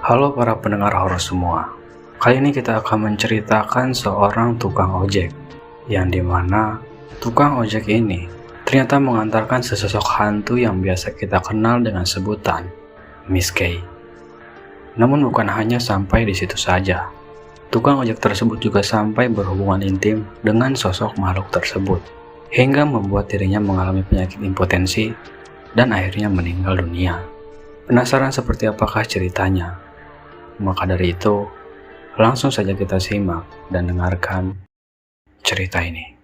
Halo para pendengar horor semua. Kali ini kita akan menceritakan seorang tukang ojek, yang dimana tukang ojek ini ternyata mengantarkan sesosok hantu yang biasa kita kenal dengan sebutan Miss Kay. Namun bukan hanya sampai di situ saja. Tukang ojek tersebut juga sampai berhubungan intim dengan sosok makhluk tersebut, hingga membuat dirinya mengalami penyakit impotensi dan akhirnya meninggal dunia. Penasaran seperti apakah ceritanya? Maka dari itu, langsung saja kita simak dan dengarkan cerita ini.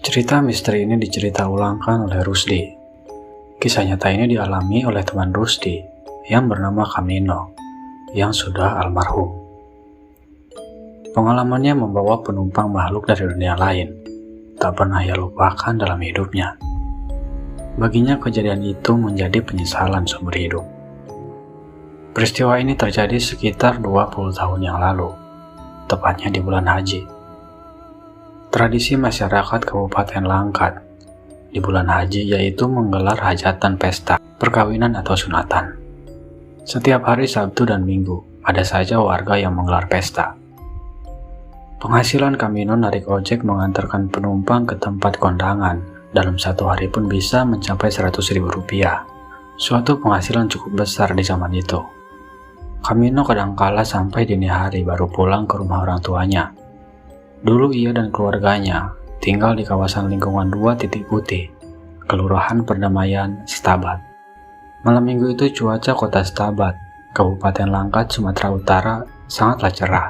Cerita misteri ini dicerita ulangkan oleh Rusdi. Kisah nyata ini dialami oleh teman Rusdi yang bernama Kamino, yang sudah almarhum. Pengalamannya membawa penumpang makhluk dari dunia lain, tak pernah ia lupakan dalam hidupnya. Baginya kejadian itu menjadi penyesalan seumur hidup. Peristiwa ini terjadi sekitar 20 tahun yang lalu, tepatnya di bulan haji. Tradisi masyarakat Kabupaten Langkat di bulan haji yaitu menggelar hajatan pesta, perkawinan atau sunatan. Setiap hari Sabtu dan Minggu ada saja warga yang menggelar pesta. Penghasilan Kamino narik ojek mengantarkan penumpang ke tempat kondangan dalam satu hari pun bisa mencapai Rp100.000. Suatu penghasilan cukup besar di zaman itu. Kamino kadangkala sampai dini hari baru pulang ke rumah orang tuanya. Dulu ia dan keluarganya tinggal di kawasan lingkungan 2 Titik Putih, Kelurahan Perdamaian, Setabat. Malam minggu itu cuaca kota Setabat, Kabupaten Langkat, Sumatera Utara sangatlah cerah.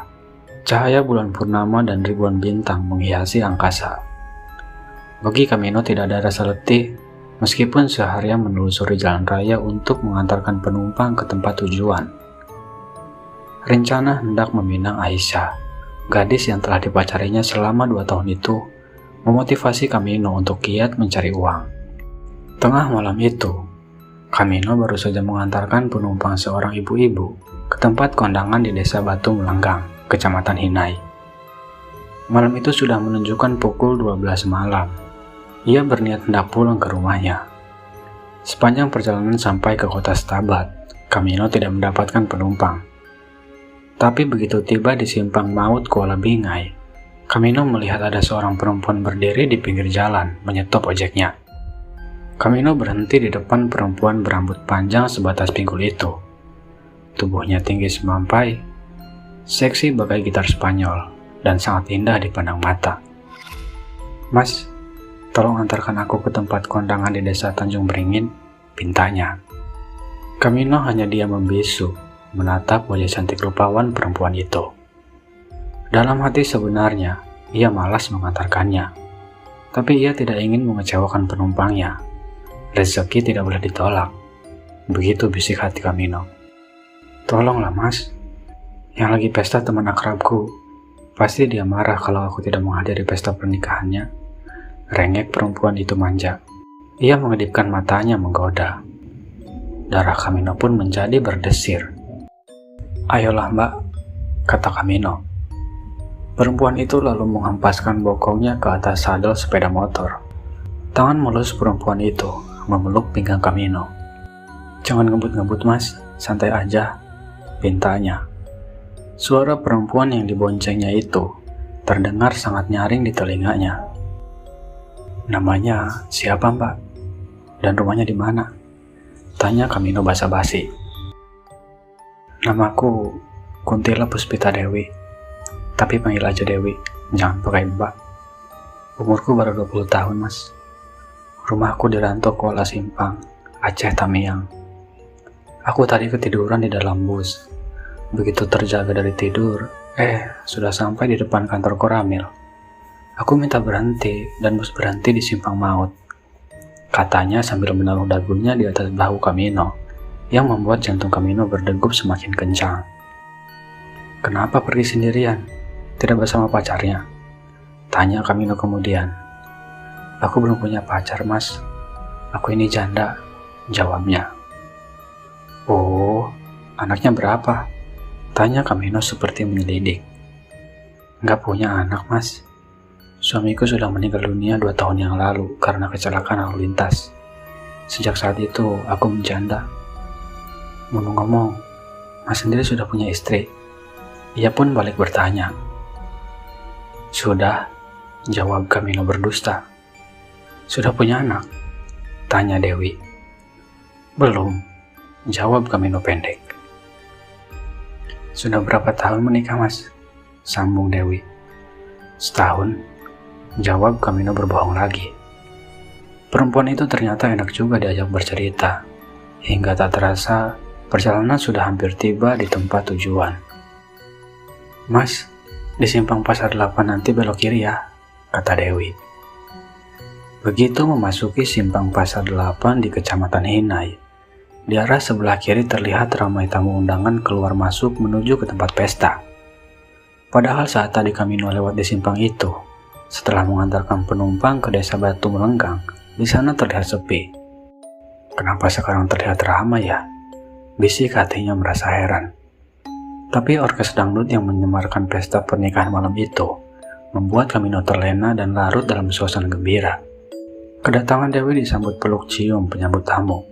Cahaya bulan purnama dan ribuan bintang menghiasi angkasa. Bagi Kamino tidak ada rasa letih, meskipun seharian menelusuri jalan raya untuk mengantarkan penumpang ke tempat tujuan. Rencana hendak meminang Aisyah, gadis yang telah dipacarinya selama 2 tahun itu, memotivasi Kamino untuk giat mencari uang. Tengah malam itu, Kamino baru saja mengantarkan penumpang seorang ibu-ibu ke tempat kondangan di Desa Batu Melanggang, Kecamatan Hinai. Malam itu sudah menunjukkan pukul 12 malam. Ia berniat hendak pulang ke rumahnya. Sepanjang perjalanan sampai ke kota Setabat, Kamino tidak mendapatkan penumpang. Tapi begitu tiba di simpang maut Kuala Bingai, Kamino melihat ada seorang perempuan berdiri di pinggir jalan menyetop ojeknya. Kamino berhenti di depan perempuan berambut panjang sebatas pinggul itu. Tubuhnya tinggi semampai, seksi bagai gitar Spanyol, dan sangat indah dipandang mata. "Mas, tolong antarkan aku ke tempat kondangan di Desa Tanjung Beringin," pintanya. Kamino hanya diam membisu, menatap wajah cantik rupawan perempuan itu. Dalam hati sebenarnya, ia malas mengantarkannya. Tapi ia tidak ingin mengecewakan penumpangnya. Rezeki tidak boleh ditolak. Begitu bisik hati Kamino. "Tolonglah mas, yang lagi pesta teman akrabku. Pasti dia marah kalau aku tidak menghadiri pesta pernikahannya," rengek perempuan itu manja. Ia mengedipkan matanya menggoda. Darah Kamino pun menjadi berdesir. "Ayolah mbak," kata Kamino. Perempuan itu lalu menghempaskan bokongnya ke atas sadel sepeda motor. Tangan mulus perempuan itu memeluk pinggang Kamino. "Jangan ngebut-ngebut mas, santai aja," pintanya. Suara perempuan yang diboncengnya itu terdengar sangat nyaring di telinganya. "Namanya siapa mbak? Dan rumahnya di mana?" tanya Kamino basa-basi. "Namaku Kuntila Puspita Dewi, tapi panggil aja Dewi, jangan pakai mbak. Umurku baru 20 tahun mas. Rumahku di Ranto Kuala Simpang, Aceh Tamiang. Aku tadi ketiduran di dalam bus. Begitu terjaga dari tidur, sudah sampai di depan kantor Koramil. Aku minta berhenti dan bus berhenti di Simpang Maut," katanya sambil menaruh dagunya di atas bahu Kamino, yang membuat jantung Kamino berdegup semakin kencang. "Kenapa pergi sendirian? Tidak bersama pacarnya?" tanya Kamino kemudian. Aku belum punya pacar, Mas. Aku ini janda, jawabnya. Oh, anaknya berapa? Tanya Kamino seperti menyelidik. Nggak punya anak, Mas. Suamiku sudah meninggal dunia 2 tahun yang lalu karena kecelakaan lalu lintas. Sejak saat itu, aku menjanda. Ngomong-ngomong, Mas sendiri sudah punya istri? Ia pun balik bertanya. Sudah, jawab Kamino berdusta. Sudah punya anak? Tanya Dewi. Belum, jawab Kamino pendek. Sudah berapa tahun menikah, Mas? Sambung Dewi. Setahun, jawab Kamino berbohong lagi. Perempuan itu ternyata enak juga diajak bercerita. Hingga tak terasa, perjalanan sudah hampir tiba di tempat tujuan. Mas, di simpang Pasar 8 nanti belok kiri ya, kata Dewi. Begitu memasuki simpang Pasar 8 di Kecamatan Hinai, di arah sebelah kiri terlihat ramai tamu undangan keluar masuk menuju ke tempat pesta. Padahal saat tadi Kamino lewat di simpang itu, setelah mengantarkan penumpang ke desa Batu Melenggang, di sana terlihat sepi. Kenapa sekarang terlihat ramai ya? Bisik hatinya merasa heran. Tapi orkes dangdut yang menyemarkan pesta pernikahan malam itu membuat Kamino terlena dan larut dalam suasana gembira. Kedatangan Dewi disambut peluk cium penyambut tamu.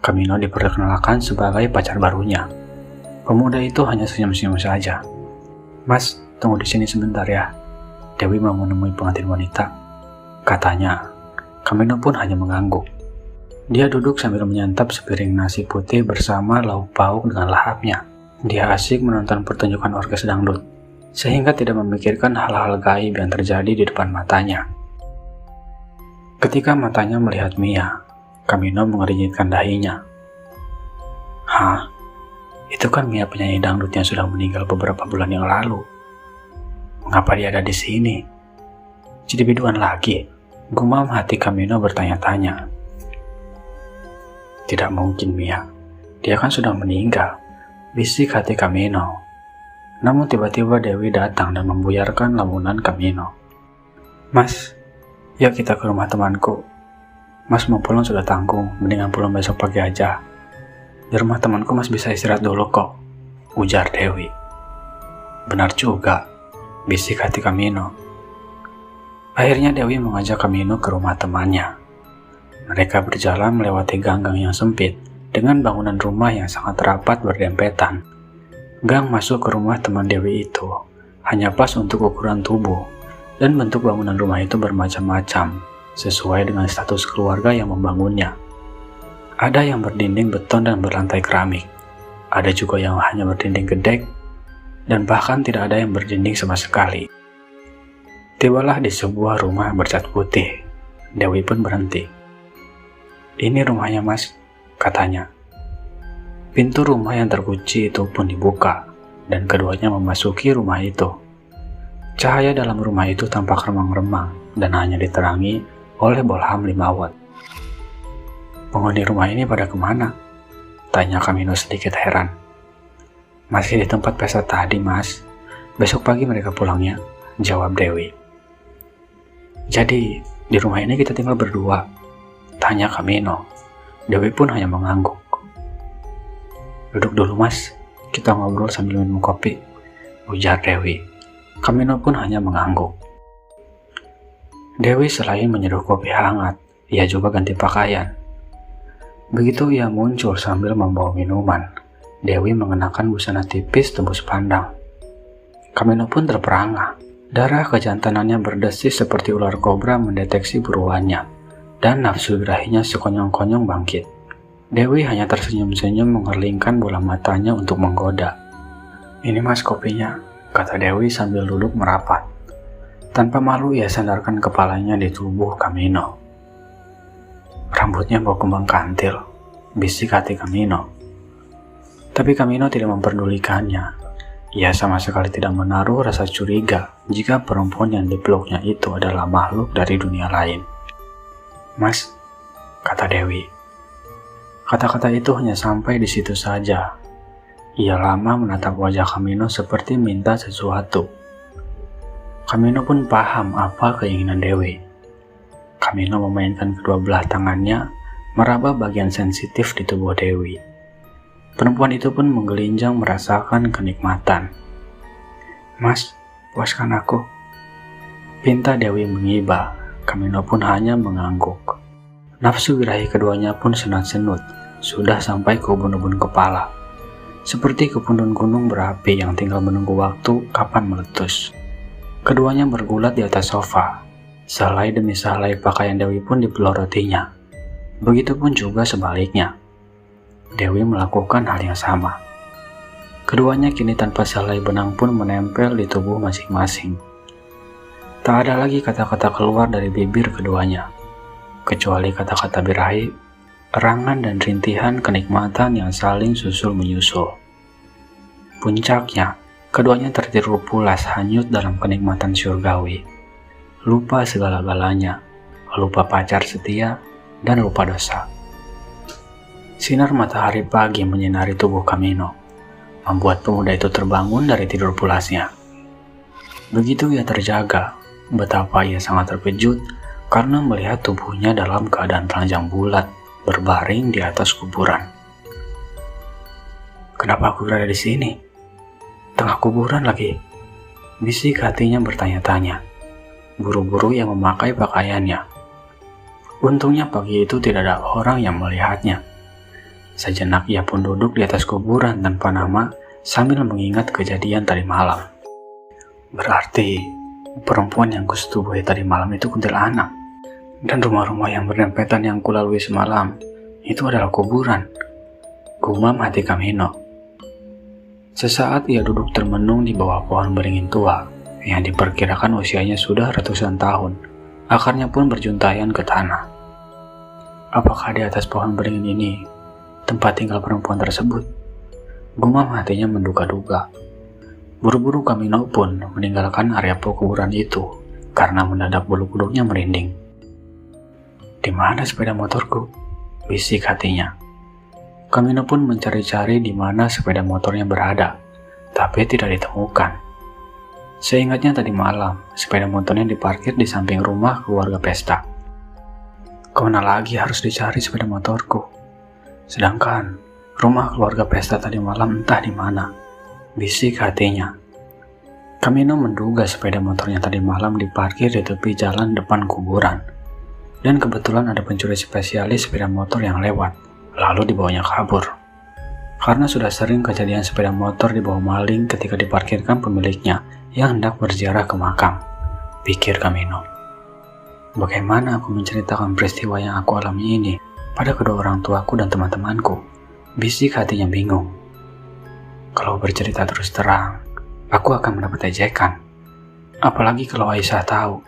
Kamino diperkenalkan sebagai pacar barunya. Pemuda itu hanya senyum-senyum saja. Mas, tunggu di sini sebentar ya. Dewi mau menemui pengantin wanita, katanya. Kamino pun hanya mengangguk. Dia duduk sambil menyantap sepiring nasi putih bersama lauk pauk dengan lahapnya. Dia asik menonton pertunjukan orkes dangdut, sehingga tidak memikirkan hal-hal gaib yang terjadi di depan matanya. Ketika matanya melihat Mia, Kamino mengernyitkan dahinya. Hah? Itu kan Mia penyanyi dangdut yang sudah meninggal beberapa bulan yang lalu. Mengapa dia ada di sini? Jadi biduan lagi? Gumam hati Kamino bertanya-tanya. Tidak mungkin Mia, dia kan sudah meninggal, bisik hati Kamino. Namun tiba-tiba Dewi datang dan membuyarkan lamunan Kamino. Mas, yuk kita ke rumah temanku. Mas mau pulang sudah tanggung, mendingan pulang besok pagi aja. Di rumah temanku Mas bisa istirahat dulu kok, ujar Dewi. Benar juga, bisik hati Kamino. Akhirnya Dewi mengajak Kamino ke rumah temannya. Mereka berjalan melewati gang-gang yang sempit dengan bangunan rumah yang sangat rapat berdempetan. Gang masuk ke rumah teman Dewi itu hanya pas untuk ukuran tubuh, dan bentuk bangunan rumah itu bermacam-macam sesuai dengan status keluarga yang membangunnya. Ada yang berdinding beton dan berlantai keramik. Ada juga yang hanya berdinding gedek, dan bahkan tidak ada yang berdinding sama sekali. Tibalah di sebuah rumah bercat putih. Dewi pun berhenti. Ini rumahnya Mas, katanya. Pintu rumah yang terkunci itu pun dibuka, dan keduanya memasuki rumah itu. Cahaya dalam rumah itu tampak remang-remang dan hanya diterangi oleh bolham 5 watt. Penghuni rumah ini pada kemana? Tanya Kamino sedikit heran. Masih di tempat pesta tadi, Mas. Besok pagi mereka pulangnya, jawab Dewi. Jadi, di rumah ini kita tinggal berdua? Tanya Kamino. Dewi pun hanya mengangguk. Duduk dulu, Mas. Kita ngobrol sambil minum kopi, ujar Dewi. Kamino pun hanya mengangguk. Dewi selain menyeduh kopi hangat, ia juga ganti pakaian. Begitu ia muncul sambil membawa minuman, Dewi mengenakan busana tipis tembus pandang. Kamino pun terperangah. Darah kejantanannya berdesis seperti ular kobra mendeteksi buruannya, dan nafsu birahinya sekonyong-konyong bangkit. Dewi hanya tersenyum-senyum mengerlingkan bola matanya untuk menggoda. Ini Mas kopinya, kata Dewi sambil duduk merapat. Tanpa malu ia sandarkan kepalanya di tubuh Kamino. Rambutnya bau kembang kantil, bisik hati Kamino. Tapi Kamino tidak memperdulikannya. Ia sama sekali tidak menaruh rasa curiga jika perempuan yang dipeluknya itu adalah makhluk dari dunia lain. Mas, kata Dewi. Kata-kata itu hanya sampai di situ saja. Ia lama menatap wajah Kamino seperti minta sesuatu. Kamino pun paham apa keinginan Dewi. Kamino memainkan kedua belah tangannya meraba bagian sensitif di tubuh Dewi. Perempuan itu pun menggelinjang merasakan kenikmatan. "Mas, puaskan aku," pinta Dewi mengiba. Kamino pun hanya mengangguk. Nafsu birahi keduanya pun senat-senut, sudah sampai ke ubun-ubun kepala. Seperti kepundun gunung berapi yang tinggal menunggu waktu kapan meletus. Keduanya bergulat di atas sofa. Sehelai demi sehelai pakaian Dewi pun dipelorotinya. Begitupun juga sebaliknya. Dewi melakukan hal yang sama. Keduanya kini tanpa sehelai benang pun menempel di tubuh masing-masing. Tak ada lagi kata-kata keluar dari bibir keduanya, kecuali kata-kata birahi, erangan dan rintihan kenikmatan yang saling susul menyusul. Puncaknya, keduanya tertidur pulas hanyut dalam kenikmatan syurgawi. Lupa segala-galanya, lupa pacar setia, dan lupa dosa. Sinar matahari pagi menyinari tubuh Kamino, membuat pemuda itu terbangun dari tidur pulasnya. Begitu ia terjaga, betapa ia sangat terkejut karena melihat tubuhnya dalam keadaan telanjang bulat, berbaring di atas kuburan. "Kenapa aku berada di sini? Tengah kuburan lagi," bisik hatinya bertanya-tanya. Buru-buru ia memakai pakaiannya. Untungnya pagi itu tidak ada orang yang melihatnya. Sejenak ia pun duduk di atas kuburan tanpa nama sambil mengingat kejadian tadi malam. Berarti perempuan yang kusetubuhi tadi malam itu kuntilanak. Dan rumah-rumah yang berdempetan yang kulalui semalam itu adalah kuburan. Gumam hati Kamino. Sesaat ia duduk termenung di bawah pohon beringin tua yang diperkirakan usianya sudah ratusan tahun. Akarnya pun berjuntayan ke tanah. Apakah di atas pohon beringin ini tempat tinggal perempuan tersebut? Gumam hatinya menduga-duga. Buru-buru Kamino pun meninggalkan area kuburan itu karena mendadak bulu kuduknya merinding. "Di mana sepeda motorku?" bisik hatinya. Kamino pun mencari-cari di mana sepeda motornya berada, tapi tidak ditemukan. Seingatnya tadi malam, sepeda motornya diparkir di samping rumah keluarga Pesta. Kemana lagi harus dicari sepeda motorku? Sedangkan rumah keluarga Pesta tadi malam entah di mana, bisik hatinya. Kamino menduga sepeda motornya tadi malam diparkir di tepi jalan depan kuburan. Dan kebetulan ada pencuri spesialis sepeda motor yang lewat, lalu dibawanya kabur. Karena sudah sering kejadian sepeda motor dibawa maling ketika diparkirkan pemiliknya yang hendak berziarah ke makam, pikir Kamino. Bagaimana aku menceritakan peristiwa yang aku alami ini pada kedua orang tuaku dan teman-temanku? Bisik hatinya bingung. Kalau bercerita terus terang, aku akan mendapat ejekan. Apalagi kalau Aisyah tahu,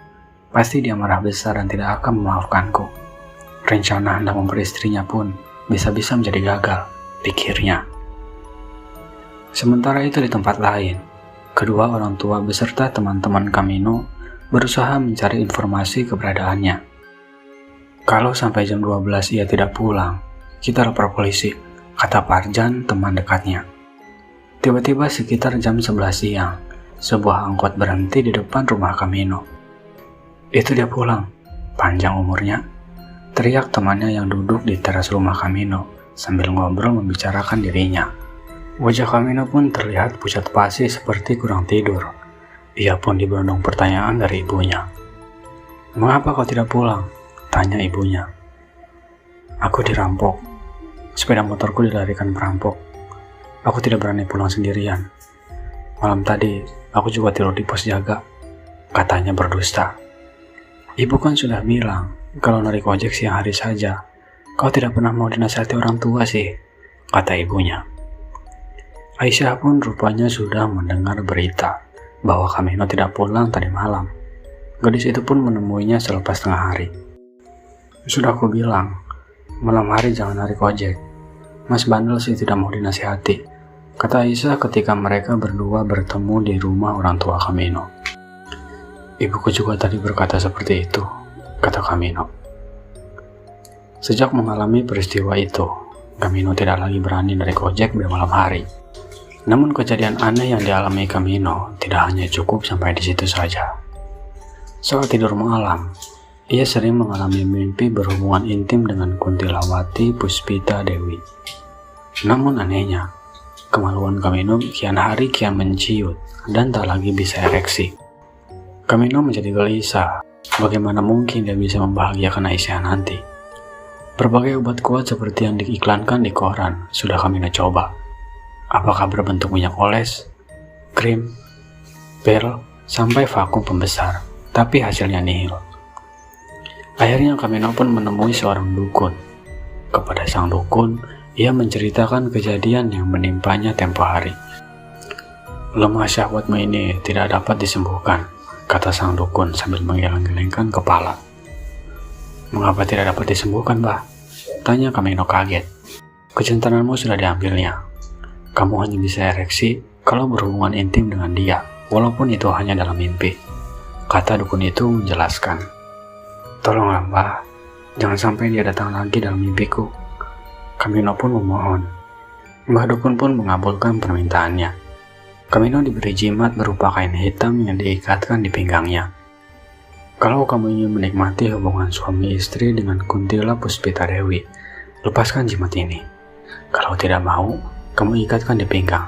pasti dia marah besar dan tidak akan memaafkanku. Rencana hendak memperistrinya pun bisa-bisa menjadi gagal, pikirnya. Sementara itu di tempat lain, kedua orang tua beserta teman-teman Kamino berusaha mencari informasi keberadaannya. Kalau sampai jam 12 ia tidak pulang, kita lapor polisi, kata Parjan, teman dekatnya. Tiba-tiba sekitar jam 11 siang, sebuah angkot berhenti di depan rumah Kamino. "Itu dia pulang, panjang umurnya," teriak temannya yang duduk di teras rumah Kamino sambil ngobrol membicarakan dirinya. Wajah Kamino pun terlihat pucat pasi seperti kurang tidur. Ia pun diberondong pertanyaan dari ibunya. "Mengapa kau tidak pulang?" tanya ibunya. "Aku dirampok. Sepeda motorku dilarikan perampok. Aku tidak berani pulang sendirian. Malam tadi aku juga tidur di pos jaga," katanya berdusta. "Ibu kan sudah bilang kalau narik ojek siang hari saja. Kau tidak pernah mau dinasihati orang tua sih," kata ibunya. Aisyah pun rupanya sudah mendengar berita bahwa Kamino tidak pulang tadi malam. Gadis itu pun menemuinya selepas tengah hari. "Sudah aku bilang, malam hari jangan narik ojek. Mas bandel sih tidak mau dinasihati," kata Aisyah ketika mereka berdua bertemu di rumah orang tua Kamino. "Ibuku juga tadi berkata seperti itu," kata Kamino. Sejak mengalami peristiwa itu, Kamino tidak lagi berani narik ojek di malam hari. Namun kejadian aneh yang dialami Kamino tidak hanya cukup sampai di situ saja. Saat tidur malam, Ia sering mengalami mimpi berhubungan intim dengan Kuntilawati Puspita Dewi. Namun anehnya, kemaluan Kamino kian hari kian menciut dan tak lagi bisa ereksi. Kamino menjadi gelisah, bagaimana mungkin dia bisa membahagiakan Aisyah nanti. Berbagai obat kuat seperti yang diiklankan di koran sudah Kamino coba. Apakah berbentuk minyak oles, krim, pil, sampai vakum pembesar, tapi hasilnya nihil. Akhirnya Kamino pun menemui seorang dukun. Kepada sang dukun, ia menceritakan kejadian yang menimpanya tempo hari. "Lemah syahwatmu ini tidak dapat disembuhkan," kata sang dukun sambil menggeleng-gelengkan kepala. "Mengapa tidak dapat disembuhkan, Mbah?" tanya Kamino kaget. "Kecenteranmu sudah diambilnya. Kamu hanya bisa ereksi kalau berhubungan intim dengan dia, walaupun itu hanya dalam mimpi," kata dukun itu menjelaskan. "Tolonglah Mbah, jangan sampai dia datang lagi dalam mimpiku." Kamino pun memohon. Mbah dukun pun mengabulkan permintaannya. Kamino diberi jimat berupa kain hitam yang diikatkan di pinggangnya. "Kalau kamu ingin menikmati hubungan suami istri dengan Kuntila Puspita Dewi, lepaskan jimat ini. Kalau tidak mau, kamu ikatkan di pinggang,"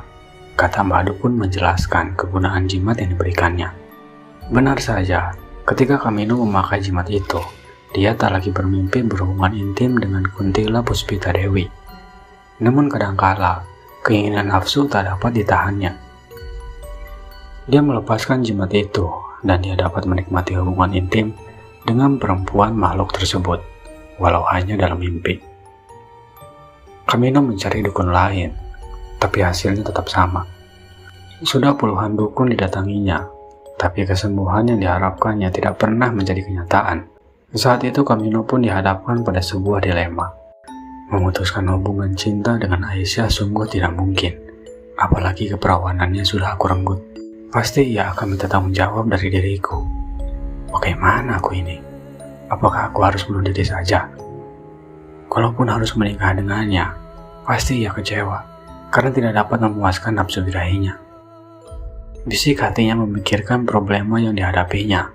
kata Mbah dukun menjelaskan kegunaan jimat yang diberikannya. Benar saja, ketika Kamino memakai jimat itu, dia tak lagi bermimpi berhubungan intim dengan Kuntila Puspita Dewi. Namun kadangkala, keinginan nafsu tak dapat ditahannya. Dia melepaskan jimat itu, dan dia dapat menikmati hubungan intim dengan perempuan makhluk tersebut, walau hanya dalam mimpi. Kamino mencari dukun lain, tapi hasilnya tetap sama. Sudah puluhan dukun didatanginya, tapi kesembuhan yang diharapkannya tidak pernah menjadi kenyataan. Saat itu Kamino pun dihadapkan pada sebuah dilema. Memutuskan hubungan cinta dengan Aisyah sungguh tidak mungkin, apalagi keperawanannya sudah aku renggut. Pasti ia akan minta tanggung jawab dari diriku. Bagaimana aku ini? Apakah aku harus bunuh diri saja? Kalaupun harus menikah dengannya, pasti ia kecewa, karena tidak dapat memuaskan nafsu birahinya. Bisik hatinya memikirkan problema yang dihadapinya.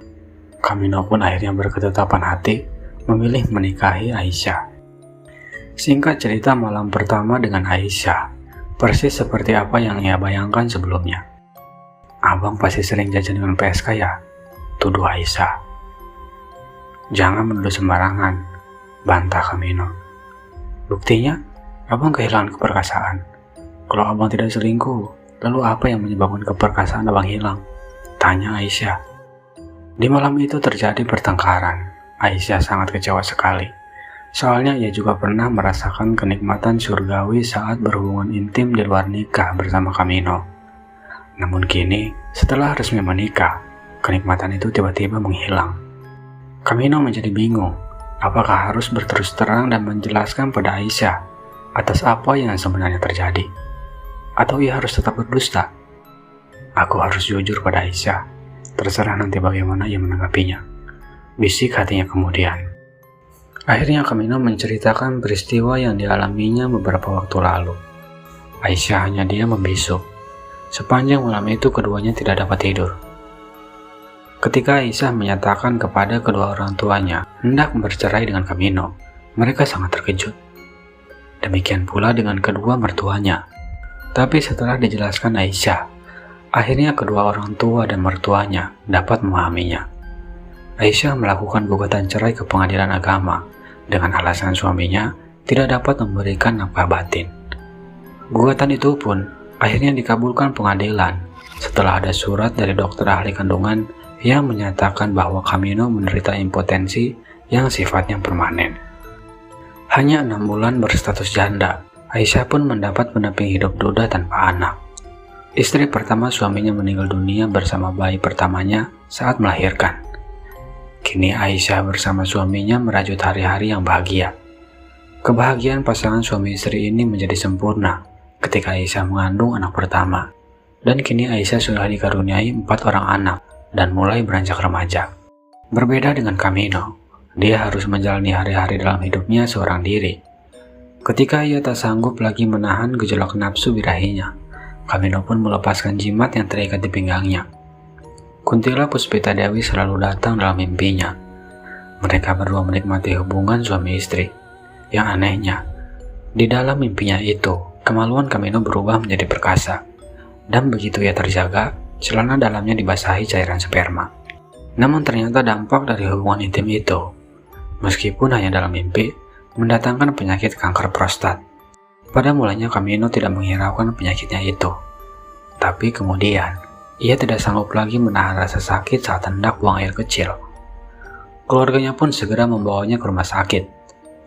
Kamino pun akhirnya berketetapan hati memilih menikahi Aisyah. Singkat cerita, malam pertama dengan Aisyah persis seperti apa yang ia bayangkan sebelumnya. "Abang pasti sering jajan dengan PSK ya?" tuduh Aisyah. "Jangan menuduh sembarangan," bantah Kamino. "Buktinya, abang kehilangan keperkasaan. Kalau abang tidak selingkuh, lalu apa yang menyebabkan keperkasaan abang hilang?" tanya Aisyah. Di malam itu terjadi pertengkaran. Aisyah sangat kecewa sekali. Soalnya ia juga pernah merasakan kenikmatan surgawi saat berhubungan intim di luar nikah bersama Kamino. Namun kini, setelah resmi menikah, kenikmatan itu tiba-tiba menghilang. Kamino menjadi bingung, apakah harus berterus terang dan menjelaskan pada Aisyah atas apa yang sebenarnya terjadi, atau ia harus tetap berdusta. "Aku harus jujur pada Aisyah, terserah nanti bagaimana ia menanggapinya," bisik hatinya kemudian. Akhirnya Kamino menceritakan peristiwa yang dialaminya beberapa waktu lalu. Aisyah hanya diam membisu. Sepanjang malam itu keduanya tidak dapat tidur. Ketika Aisyah menyatakan kepada kedua orang tuanya hendak bercerai dengan Kamino, mereka sangat terkejut. Demikian pula dengan kedua mertuanya. Tapi setelah dijelaskan Aisyah, akhirnya kedua orang tua dan mertuanya dapat memahaminya. Aisyah melakukan gugatan cerai ke pengadilan agama dengan alasan suaminya tidak dapat memberikan nafkah batin. Gugatan itu pun akhirnya dikabulkan pengadilan setelah ada surat dari dokter ahli kandungan yang menyatakan bahwa Kamino menderita impotensi yang sifatnya permanen. Hanya 6 bulan berstatus janda, Aisyah pun mendapat pendamping hidup duda tanpa anak. Istri pertama suaminya meninggal dunia bersama bayi pertamanya saat melahirkan. Kini Aisyah bersama suaminya merajut hari-hari yang bahagia. Kebahagiaan pasangan suami istri ini menjadi sempurna ketika Aisyah mengandung anak pertama, dan kini Aisyah sudah dikaruniai 4 orang anak dan mulai beranjak remaja. Berbeda dengan Kamino, dia harus menjalani hari-hari dalam hidupnya seorang diri. Ketika ia tak sanggup lagi menahan gejolak nafsu birahinya, Kamino pun melepaskan jimat yang terikat di pinggangnya. Kuntila Puspita Dewi selalu datang dalam mimpinya. Mereka berdua menikmati hubungan suami istri. Yang anehnya, di dalam mimpinya itu, kemaluan Camino berubah menjadi perkasa. Dan begitu ia terjaga, celana dalamnya dibasahi cairan sperma. Namun ternyata dampak dari hubungan intim itu, meskipun hanya dalam mimpi, mendatangkan penyakit kanker prostat. Pada mulanya Camino tidak menghiraukan penyakitnya itu. Tapi kemudian, ia tidak sanggup lagi menahan rasa sakit saat hendak buang air kecil. Keluarganya pun segera membawanya ke rumah sakit.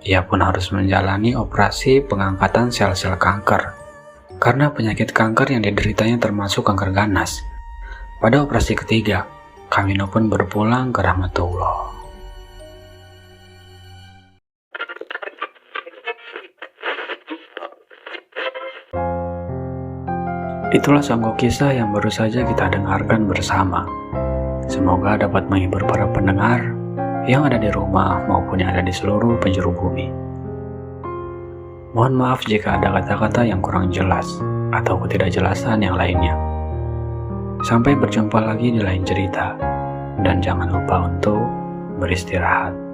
Ia pun harus menjalani operasi pengangkatan sel-sel kanker. Karena penyakit kanker yang dideritanya termasuk kanker ganas. Pada operasi ketiga, Camino pun berpulang ke rahmatullah. Itulah sanggup kisah yang baru saja kita dengarkan bersama. Semoga dapat menghibur para pendengar yang ada di rumah maupun yang ada di seluruh penjuru bumi. Mohon maaf jika ada kata-kata yang kurang jelas atau ketidakjelasan yang lainnya. Sampai berjumpa lagi di lain cerita, dan jangan lupa untuk beristirahat.